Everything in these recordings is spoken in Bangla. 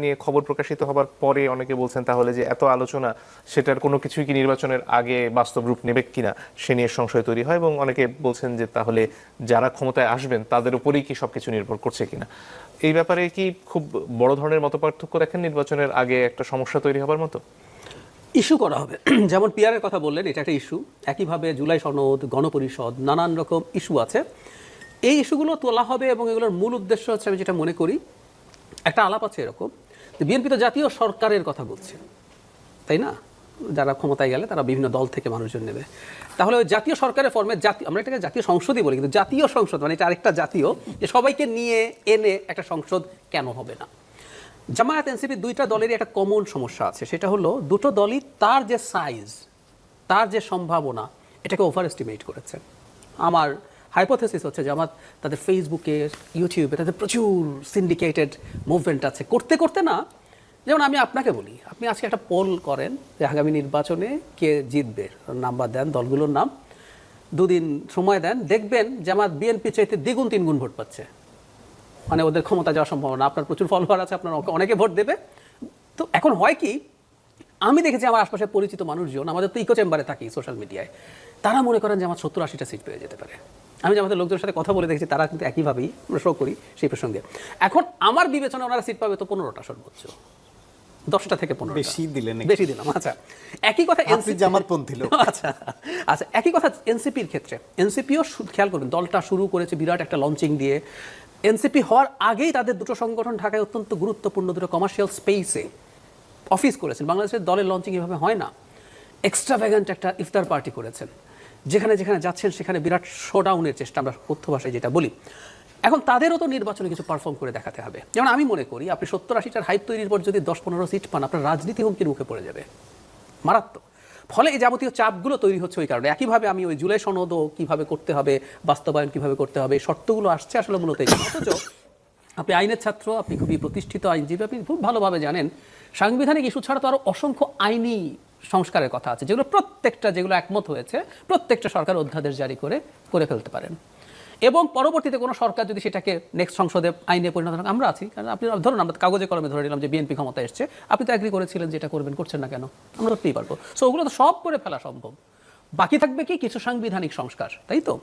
নিয়ে খবর প্রকাশিত হবার পরে অনেকে বলছেন তাহলে যে এত আলোচনা সেটার কোনো কিছুই কি নির্বাচনের আগে বাস্তব রূপ নেবে কিনা সে নিয়ে সংশয় তৈরি হয়, এবং অনেকে বলছেন যে তাহলে যারা ক্ষমতায় আসবেন তাদের উপরেই কি সবকিছু নির্ভর করছে কিনা। এই ব্যাপারে কি খুব বড় ধরনের মতপার্থক্য দেখেন নির্বাচনের আগে একটা সমস্যা তৈরি হবার মতো? ইস্যু করা হবে, যেমন পিআরের কথা বললেন, এটা একটা ইস্যু। একইভাবে জুলাই সনদ, গণপরিষদ, নানান রকম ইস্যু আছে। এই ইস্যুগুলো তোলা হবে এবং এগুলোর মূল উদ্দেশ্য হচ্ছে, আমি যেটা মনে করি, একটা আলাপ আছে এরকম যে বিএনপি তো জাতীয় সরকারের কথা বলছে, তাই না? যারা ক্ষমতায় গেলে তারা বিভিন্ন দল থেকে মানুষজন নেবে। তাহলে ওই জাতীয় সরকারের ফর্মে আমরা এটাকে জাতীয় সংসদই বলি, কিন্তু জাতীয় সংসদ মানে এটা আরেকটা জাতীয়, যে সবাইকে নিয়ে এনে একটা সংসদ কেন হবে না? জামায়াত এনসিপি দুইটা দলেরই একটা কমন সমস্যা আছে, সেটা হলো দুটো দলই তার যে সাইজ, তার যে সম্ভাবনা, এটাকে ওভার এস্টিমেট করেছে। আমার হাইপোথেসিস হচ্ছে জামাত তাদের ফেসবুকে, ইউটিউবে তাদের প্রচুর সিন্ডিকেটেড মুভমেন্ট আছে, করতে করতে না, যেমন আমি আপনাকে বলি, আপনি আজকে একটা পোল করেন যে আগামী নির্বাচনে কে জিতবে, নাম্বার দেন দলগুলোর নাম, দুদিন সময় দেন, দেখবেন জামাত বিএনপি চাইতে দ্বিগুণ তিনগুণ ভোট পাচ্ছে। মানে ওদের ক্ষমতা যাওয়ার সম্ভাবনা, আপনার প্রচুর ফলোয়ার আছে, আপনার অনেকে ভোট দেবে। তো এখন হয় কি, আমি দেখেছি আমার আশপাশে পরিচিত মানুষজন, আমাদের তো ইকো চেম্বারে থাকি সোশ্যাল মিডিয়ায়, তারা মনে করেন যে আমার 70-80টা সিট পেয়ে যেতে পারে। আমি যে আমাদের লোকজনের সাথে কথা বলে দেখেছি, তারা কিন্তু একইভাবেই আমরা শো করি সেই প্রসঙ্গে। এখন আমার বিবেচনা ওনারা সিট পাবে তো 15টা সর্বোচ্চ, 10টা থেকে 15। বেশি দিলেন, বেশি দিলাম। আচ্ছা, একই কথা এনসিপি জামাতপন্থী লোক। আচ্ছা আচ্ছা, একই কথা এনসিপির ক্ষেত্রে। এনসিপিও খেয়াল করবেন, দলটা শুরু করেছে বিরাট একটা লঞ্চিং দিয়ে। এনসিপি হওয়ার আগেই তাদের দুটো সংগঠন ঢাকায় অত্যন্ত গুরুত্বপূর্ণ দুটো কমার্শিয়াল স্পেসে অফিস করেছেন। বাংলাদেশের দলের লঞ্চিং এভাবে হয় না। এক্সট্রাভ্যাগান্ট একটা ইফতার পার্টি করেছেন, যেখানে যেখানে যাচ্ছেন সেখানে বিরাট শোডাউনের চেষ্টা, আমরা কথ্য ভাষায় যেটা বলি। এখন তাদেরও তো নির্বাচনে কিছু পারফর্ম করে দেখাতে হবে। যেমন আমি মনে করি, আপনি 70-80টার হাইপ তৈরির পর যদি 10-15 সিট পান, আপনার রাজনীতি হুমকির মুখে পড়ে যাবে, মারাত্মক। ফলে এই যাবতীয় চাপগুলো তৈরি হচ্ছে ওই কারণে। একইভাবে আমি ওই জুলাই সনদও কীভাবে করতে হবে, বাস্তবায়ন কীভাবে করতে হবে, শর্তগুলো আসছে আসলে মূলত এই। অথচ আপনি আইনের ছাত্র, আপনি খুবই প্রতিষ্ঠিত আইনজীবী, আপনি খুব ভালোভাবে জানেন সাংবিধানিক ইস্যু ছাড়া তো আরও অসংখ্য আইনি সংস্কারের কথা আছে, যেগুলো প্রত্যেকটা, যেগুলো একমত হয়েছে, প্রত্যেকটা সরকার অধ্যাদেশ জারি করে ফেলতে পারেন। এবং পরবর্তীতে কোনো সরকার যদি সেটাকে নেক্সট সংসদে আইনে পরিণত হয়, আমরা আছি। কারণ আপনি ধরুন, আমরা কাগজে কলমে ধরে নিলাম যে বিএনপি ক্ষমতা এসছে, আপনি তো অ্যাগ্রি করেছিলেন যে এটা করবেন, করছেন না কেন? আমরা করতেই পারবো। সো ওগুলো তো সব করে ফেলা সম্ভব। বাকি থাকবে কি কিছু সাংবিধানিক সংস্কার, তাই তো?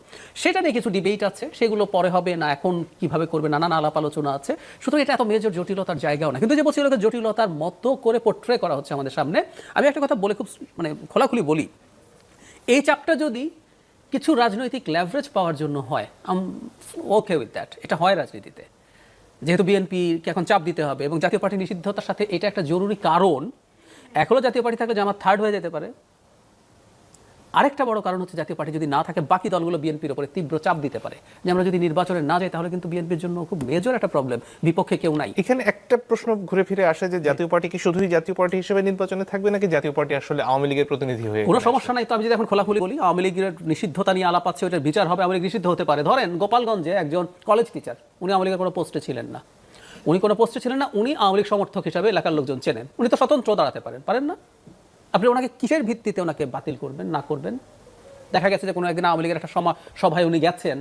সেটা নিয়ে কিছু ডিবেট আছে, সেগুলো পরে হবে না, এখন কিভাবে করবে নানান আলাপ আলোচনা আছে। সুতরাং এটা এত মেজর জটিলতার জায়গাও না। কিন্তু যে বলছি, জটিলতার মতো করে পোট্রে করা হচ্ছে আমাদের সামনে। আমি একটা কথা বলে খুব মানে খোলাখুলি বলি, এই চাপটা যদি কিছু রাজনৈতিক লেভারেজ পাওয়ার জন্য হয়, ওকে উইথ দ্যাট, এটা হয় রাজনীতিতে। যেহেতু বিএনপিকে এখন চাপ দিতে হবে এবং জাতীয় পার্টি নিষিদ্ধতার সাথে এটা একটা জরুরি কারণ। এখনও জাতীয় পার্টি থাকলে জামাত থার্ড হয়ে যেতে পারে। আরেকটা বড় কারণ হচ্ছে, জাতীয় পার্টি যদি না থাকে, বাকি দলগুলো বিএনপির উপরে তীব্র চাপ দিতে পারে যে আমরা যদি নির্বাচনে না যাই তাহলে কিন্তু বিএনপির জন্য খুব মেজর একটা প্রবলেম, বিপক্ষে কেউ নাই। এখানে একটা প্রশ্ন ঘুরে ফিরে আসে যে জাতীয় পার্টি কি শুধুই জাতীয় পার্টি হিসেবে নির্বাচনে থাকবে, নাকি জাতীয় পার্টি আসলে আওয়ামী লীগের প্রতিনিধি হয়ে? কোনো সমস্যা নাই। তো আমি যদি এখন খোলাখুলি বলি, আওয়ামী লীগের নিষিদ্ধতা নিয়ে আলাপ আছে, ওটার বিচার হবে, আওয়ামী লীগ নিষিদ্ধ হতে পারে। ধরেন গোপালগঞ্জে একজন কলেজ টিচার, উনি আওয়ামী লীগের কোনো পোস্টে ছিলেন না, উনি আওয়ামী লীগ সমর্থক হিসাবে এলাকার লোকজন চেনেন, উনি তো স্বতন্ত্র দাঁড়াতে পারেন না? আপনি ওনাকে কিসের ভিত্তিতে ওনাকে বাতিল করবেন, না করবেন? দেখা গেছে যে কোনো একদিন আওয়ামী লীগের একটা সভায় উনি গেছেন,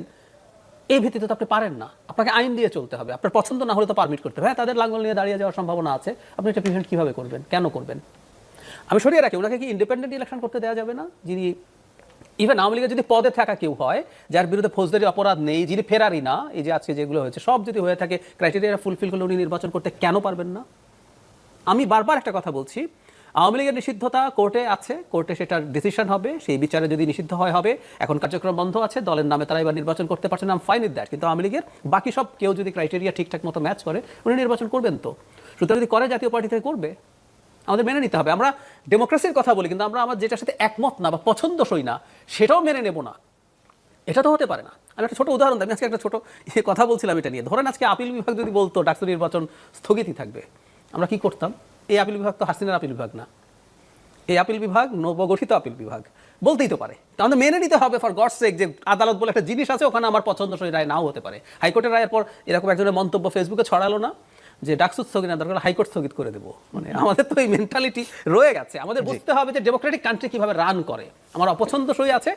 এই ভিত্তিতে তো আপনি পারেন না। আপনাকে আইন দিয়ে চলতে হবে, আপনার পছন্দ না হলে তো পারমিট করতে হবে। হ্যাঁ, তাদের লাঙ্গল নিয়ে দাঁড়িয়ে যাওয়ার সম্ভাবনা আছে, আপনি এটা প্রিভেন্ট কীভাবে করবেন, কেন করবেন? আমি সরিয়ে রাখি, ওনাকে কি ইন্ডিপেন্ডেন্ট ইলেকশন করতে দেওয়া যাবে না? যিনি ইভেন আওয়ামী লীগের যদি পদে থাকা কেউ হয়, যার বিরুদ্ধে ফৌজদারি অপরাধ নেই, যিনি ফেরারি না, এই যে আজকে যেগুলো হয়েছে সব যদি হয়ে থাকে, ক্রাইটেরিয়া ফুলফিল করলে উনি নির্বাচন করতে কেন পারবেন না? আমি বারবার একটা কথা বলছি, আওয়ামী লীগের নিষিদ্ধতা কোর্টে আছে, কোর্টে সেটার ডিসিশন হবে, সেই বিচারে যদি নিষিদ্ধ হবে, এখন কার্যক্রম বন্ধ আছে, দলের নামে তারা এবার নির্বাচন করতে পারছে না, I am fine with that. কিন্তু আওয়ামী লীগের বাকি সব কেউ যদি ক্রাইটেরিয়া ঠিকঠাক মতো ম্যাচ করে, উনি নির্বাচন করবেন। তো সুতরাং যদি করে, জাতীয় পার্টি থেকে করবে, আমাদের মেনে নিতে হবে। আমরা ডেমোক্রেসির কথা বলি, কিন্তু আমরা আমার যেটার সাথে একমত না বা পছন্দসই না সেটাও মেনে নেব না, এটা তো হতে পারে না। আমি একটা ছোট উদাহরণ দিই, আমি আজকে একটা ছোট কথা বলছিলাম এটা নিয়ে। ধরেন আজকে আপিল বিভাগ যদি বলতো ডাকসু নির্বাচন স্থগিতই থাকবে, আমরা কি করতাম? এই আপিল বিভাগ তো হাসিনার আপিল বিভাগ না, এই আপিল বিভাগ নবগঠিত আপিল বিভাগ, বলতেই তো পারে। তাহলে মেনে নিতে হবে ফর গডস সেক, যে আদালত বলে একটা জিনিস আছে, ওখানে আমার পছন্দসই রায় নাও হতে পারে। হাইকোর্টের রায়ের পর এরকম একজনের মন্তব্য ফেসবুকে ছড়ালো না যে ডাকসু স্থগিত না, দরকার হাইকোর্ট স্থগিত করে দেবো। মানে আমাদের তো এই মেন্টালিটি রয়ে গেছে। আমাদের বুঝতে হবে যে ডেমোক্রেটিক কান্ট্রি কিভাবে রান করে। আমার অপছন্দসই আছে,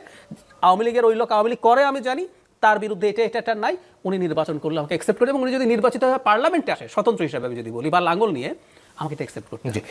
আওয়ামী লীগের ওই লোক আওয়ামী লীগ করে আমি জানি, তার বিরুদ্ধে এটা নাই, উনি নির্বাচন করলে আমাকে অ্যাকসেপ্ট করে, এবং উনি যদি নির্বাচিত হয়ে পার্লামেন্টে আসে স্বতন্ত্র হিসাবে আমি যদি বলি বা লাঙ্গল নিয়ে, আমাকে এটা অ্যাকসেপ্ট করতে হবে। জি।